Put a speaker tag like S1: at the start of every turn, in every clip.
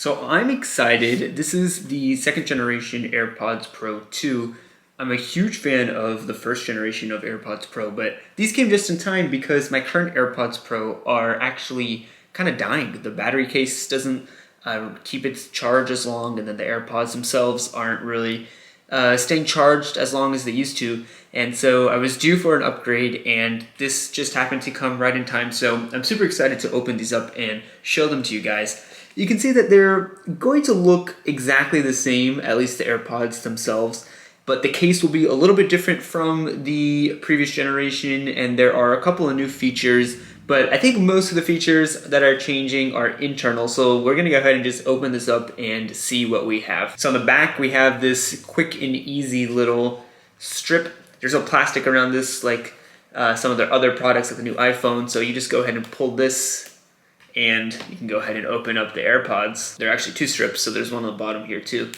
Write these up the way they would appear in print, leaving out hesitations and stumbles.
S1: So I'm excited. This is the second generation AirPods Pro 2. I'm a huge fan of the first generation of AirPods Pro, but these came just in time because my current AirPods Pro are actually kind of dying. The battery case doesn't keep its charge as long, and then the AirPods themselves aren't really staying charged as long as they used to. And so I was due for an upgrade, and this just happened to come right in time. So I'm super excited to open these up and show them to you guys. You can see that they're going to look exactly the same, at least the AirPods themselves, but the case will be a little bit different from the previous generation, and there are a couple of new features, but I think most of the features that are changing are internal, so we're gonna go ahead and just open this up and see what we have. So on the back, we have this quick and easy little strip. There's no plastic around this like some of their other products like the new iPhone, so you just go ahead and pull this and you can go ahead and open up the AirPods. There are actually two strips, so there's one on the bottom here too.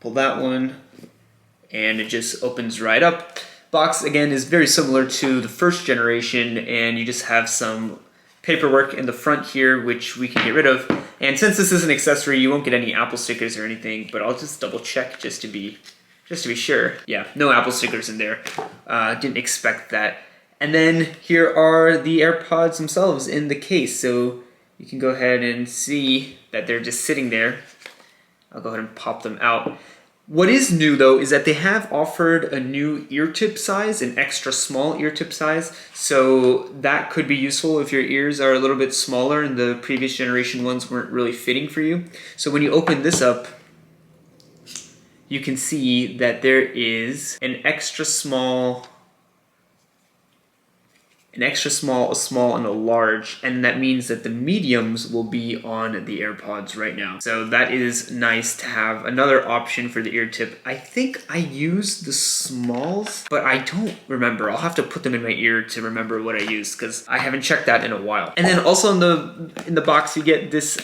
S1: Pull that one, and it just opens right up. Box, again, is very similar to the first generation, and you just have some paperwork in the front here, which we can get rid of. And since this is an accessory, you won't get any Apple stickers or anything, but I'll just double check just to be sure. Yeah, no Apple stickers in there. Didn't expect that. And then here are the AirPods themselves in the case. So you can go ahead and see that they're just sitting there. I'll go ahead and pop them out. What is new though is that they have offered a new ear tip size, an extra small ear tip size. So that could be useful if your ears are a little bit smaller and the previous generation ones weren't really fitting for you. So when you open this up, you can see that there is an extra small, a small, and a large, and that means that the mediums will be on the AirPods right now. So that is nice to have another option for the ear tip. I think I use the smalls, but I don't remember. I'll have to put them in my ear to remember what I use because I haven't checked that in a while. And then also in the box you get this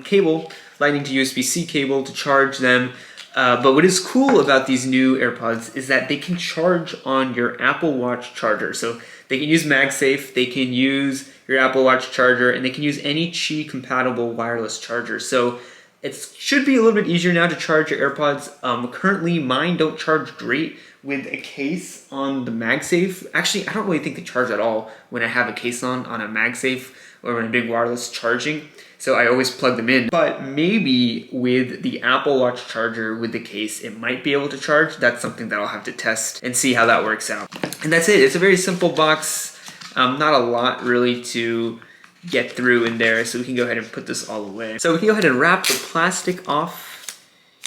S1: cable, lightning to USB-C cable to charge them. But what is cool about these new AirPods is that they can charge on your Apple Watch charger. So they can use MagSafe, they can use your Apple Watch charger, and they can use any Qi compatible wireless charger. So it should be a little bit easier now to charge your AirPods. Currently, mine don't charge great with a case on the MagSafe. Actually, I don't really think they charge at all when I have a case on a MagSafe or when I'm doing wireless charging. So I always plug them in. But maybe with the Apple Watch charger with the case, it might be able to charge. That's something that I'll have to test and see how that works out. And that's it. It's a very simple box. Not a lot really to get through in there. So we can go ahead and put this all away. So we can go ahead and wrap the plastic off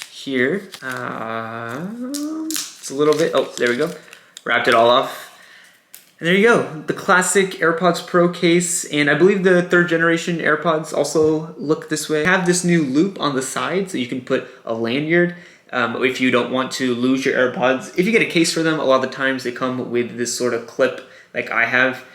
S1: here. It's a little bit, oh, there we go. Wrapped it all off. And there you go, the classic AirPods Pro case, and I believe the third generation AirPods also look this way. Have this new loop on the side so you can put a lanyard if you don't want to lose your AirPods. If you get a case for them, a lot of the times they come with this sort of clip like I have,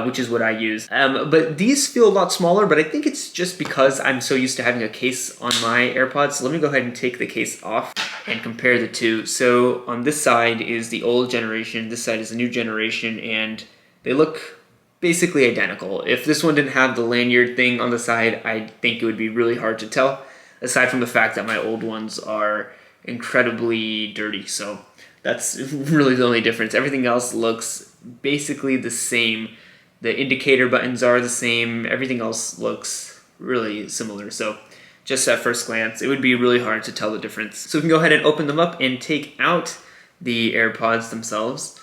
S1: which is what I use. But these feel a lot smaller, but I think it's just because I'm so used to having a case on my AirPods. So let me go ahead and take the case off and compare the two. So on this side is the old generation, this side is the new generation, and they look basically identical. If this one didn't have the lanyard thing on the side, I think it would be really hard to tell, aside from the fact that my old ones are incredibly dirty. So that's really the only difference. Everything else looks basically the same. The indicator buttons are the same. Everything else looks really similar. So just at first glance, it would be really hard to tell the difference. So we can go ahead and open them up and take out the AirPods themselves.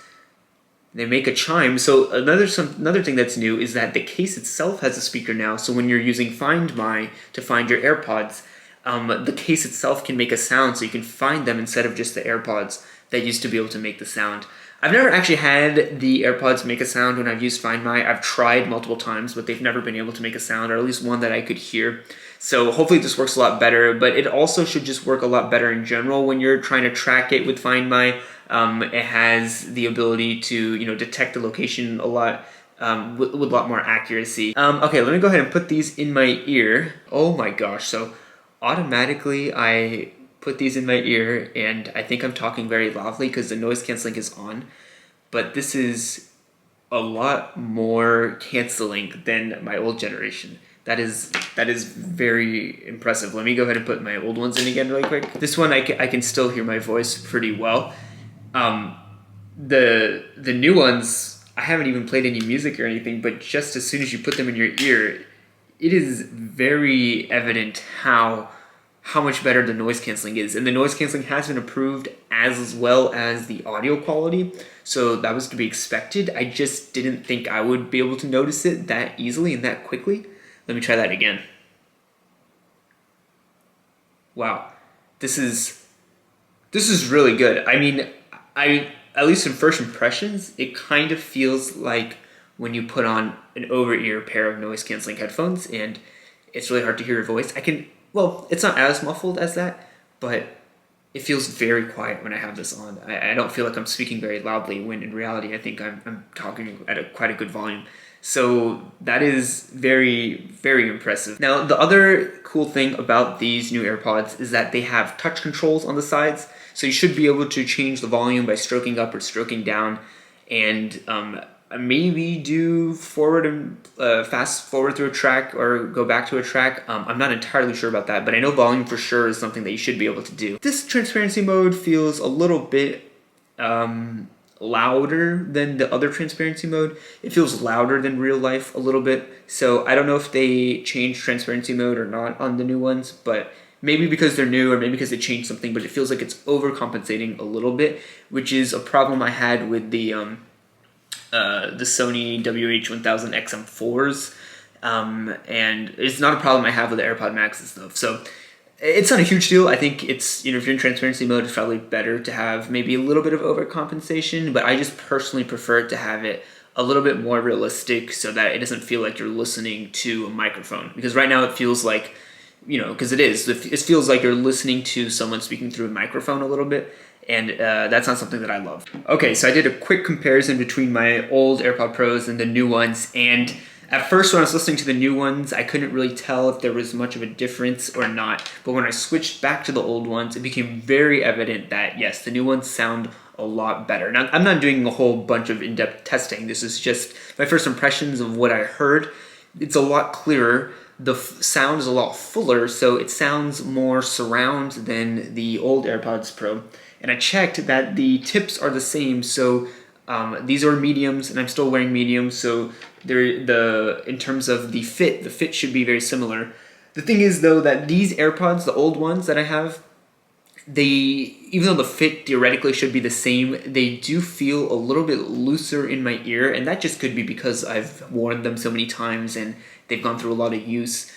S1: They make a chime. So another thing that's new is that the case itself has a speaker now. So when you're using Find My to find your AirPods, the case itself can make a sound so you can find them instead of just the AirPods that used to be able to make the sound. I've never actually had the AirPods make a sound when I've used Find My. I've tried multiple times, but they've never been able to make a sound, or at least one that I could hear. So hopefully this works a lot better, but it also should just work a lot better in general when you're trying to track it with Find My. It has the ability to, detect the location a lot with a lot more accuracy. Okay, let me go ahead and put these in my ear. Oh my gosh, so automatically I put these in my ear, and I think I'm talking very loudly because the noise canceling is on, but this is a lot more canceling than my old generation. That is very impressive. Let me go ahead and put my old ones in again really quick. This one I can still hear my voice pretty well. The new ones, I haven't even played any music or anything, but just as soon as you put them in your ear, it is very evident how much better the noise canceling is. And the noise canceling has been improved as well as the audio quality. So that was to be expected. I just didn't think I would be able to notice it that easily and that quickly. Let me try that again. Wow. This is really good. I mean, at least in first impressions, it kind of feels like when you put on an over-ear pair of noise canceling headphones and it's really hard to hear your voice. Well, it's not as muffled as that, but it feels very quiet when I have this on. I don't feel like I'm speaking very loudly when in reality I think I'm talking at quite a good volume. So that is very, very impressive. Now, the other cool thing about these new AirPods is that they have touch controls on the sides. So you should be able to change the volume by stroking up or stroking down, and maybe do forward and fast forward through a track or go back to a track. I'm not entirely sure about that, but I know volume for sure is something that you should be able to do. This transparency mode feels a little bit louder than the other transparency mode. It feels louder than real life a little bit. So I don't know if they changed transparency mode or not on the new ones, but maybe because they're new or maybe because they changed something, but it feels like it's overcompensating a little bit, which is a problem I had with the Sony WH-1000 XM4s, and it's not a problem I have with the AirPod Maxes though. So it's not a huge deal. I think it's, if you're in transparency mode, it's probably better to have maybe a little bit of overcompensation, but I just personally prefer to have it a little bit more realistic so that it doesn't feel like you're listening to a microphone. Because right now it feels like, because it feels like you're listening to someone speaking through a microphone a little bit. And that's not something that I love. Okay, so I did a quick comparison between my old AirPod Pros and the new ones, and at first when I was listening to the new ones, I couldn't really tell if there was much of a difference or not. But when I switched back to the old ones, it became very evident that yes, the new ones sound a lot better. Now, I'm not doing a whole bunch of in-depth testing. This is just my first impressions of what I heard. It's a lot clearer. The sound is a lot fuller, so it sounds more surround than the old AirPods Pro. And I checked that the tips are the same, so these are mediums, and I'm still wearing mediums, so in terms of the fit should be very similar. The thing is, though, that these AirPods, the old ones that I have, even though the fit theoretically should be the same, they do feel a little bit looser in my ear, and that just could be because I've worn them so many times and they've gone through a lot of use.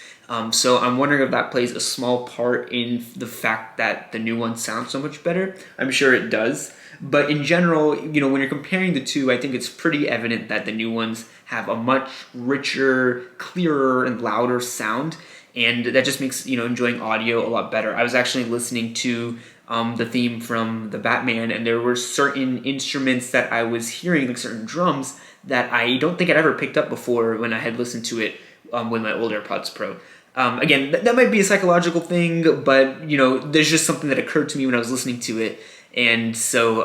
S1: So I'm wondering if that plays a small part in the fact that the new ones sound so much better. I'm sure it does. But in general, when you're comparing the two, I think it's pretty evident that the new ones have a much richer, clearer, and louder sound. And that just makes, enjoying audio a lot better. I was actually listening to the theme from the Batman, and there were certain instruments that I was hearing, like certain drums, that I don't think I'd ever picked up before when I had listened to it with my old AirPods Pro. Again, that might be a psychological thing, but there's just something that occurred to me when I was listening to it, and so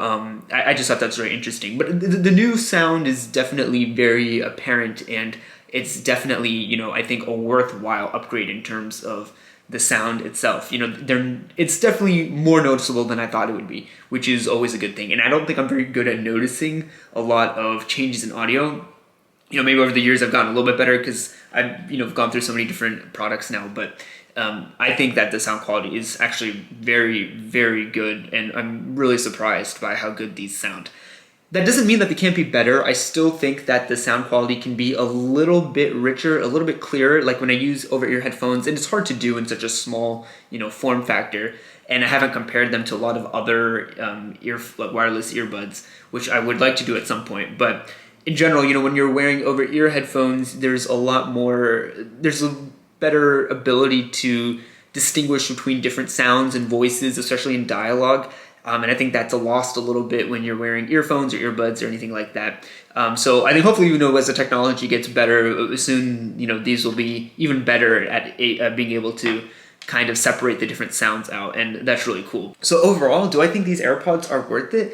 S1: I just thought that's very interesting. But the new sound is definitely very apparent, and it's definitely I think a worthwhile upgrade in terms of the sound itself. It's definitely more noticeable than I thought it would be, which is always a good thing. And I don't think I'm very good at noticing a lot of changes in audio. Maybe over the years I've gotten a little bit better because I've gone through so many different products now, but I think that the sound quality is actually very, very good, and I'm really surprised by how good these sound. That doesn't mean that they can't be better. I still think that the sound quality can be a little bit richer, a little bit clearer, like when I use over-ear headphones, and it's hard to do in such a small, form factor, and I haven't compared them to a lot of other wireless earbuds, which I would like to do at some point, but in general, when you're wearing over-ear headphones, there's a better ability to distinguish between different sounds and voices, especially in dialogue. And I think that's lost a little bit when you're wearing earphones or earbuds or anything like that. So I think hopefully, as the technology gets better, soon, these will be even better at being able to kind of separate the different sounds out. And that's really cool. So overall, do I think these AirPods are worth it?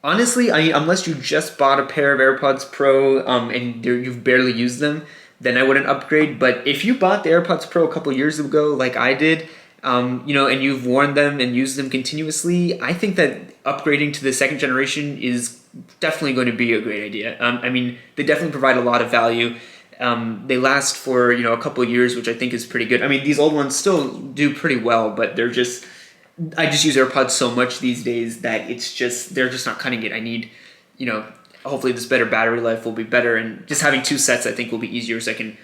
S1: Honestly, unless you just bought a pair of AirPods Pro and you've barely used them, then I wouldn't upgrade. But if you bought the AirPods Pro a couple years ago, like I did, and you've worn them and used them continuously, I think that upgrading to the second generation is definitely going to be a great idea. I mean, they definitely provide a lot of value. They last for a couple of years, which I think is pretty good. I mean, these old ones still do pretty well, but I just use AirPods so much these days that they're just not cutting it. I need, hopefully this better battery life will be better, and just having two sets I think will be easier, so I can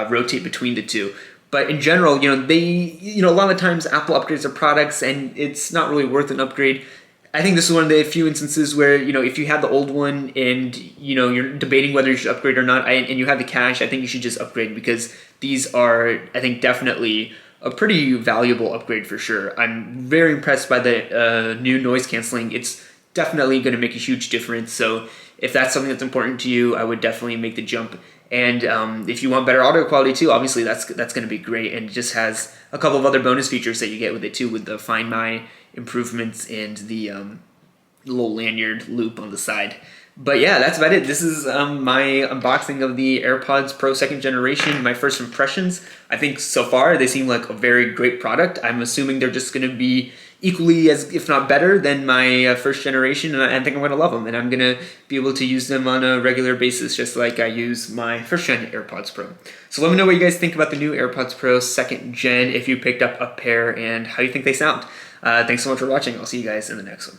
S1: rotate between the two. But in general, a lot of times Apple upgrades their products and it's not really worth an upgrade. I think this is one of the few instances where, if you have the old one and, you're debating whether you should upgrade or not, and you have the cash, I think you should just upgrade, because these are, I think, definitely a pretty valuable upgrade for sure. I'm very impressed by the new noise canceling. It's definitely going to make a huge difference. So if that's something that's important to you, I would definitely make the jump. And if you want better audio quality too, obviously that's going to be great, and it just has a couple of other bonus features that you get with it too, with the Find My improvements and the little lanyard loop on the side. But yeah, that's about it. This is my unboxing of the AirPods Pro 2nd generation, my first impressions. I think so far they seem like a very great product. I'm assuming they're just going to be equally as, if not better, than my first generation, and I think I'm going to love them, and I'm going to be able to use them on a regular basis, just like I use my first gen AirPods Pro. So let me know what you guys think about the new AirPods Pro 2nd gen, if you picked up a pair, and how you think they sound. Thanks so much for watching. I'll see you guys in the next one.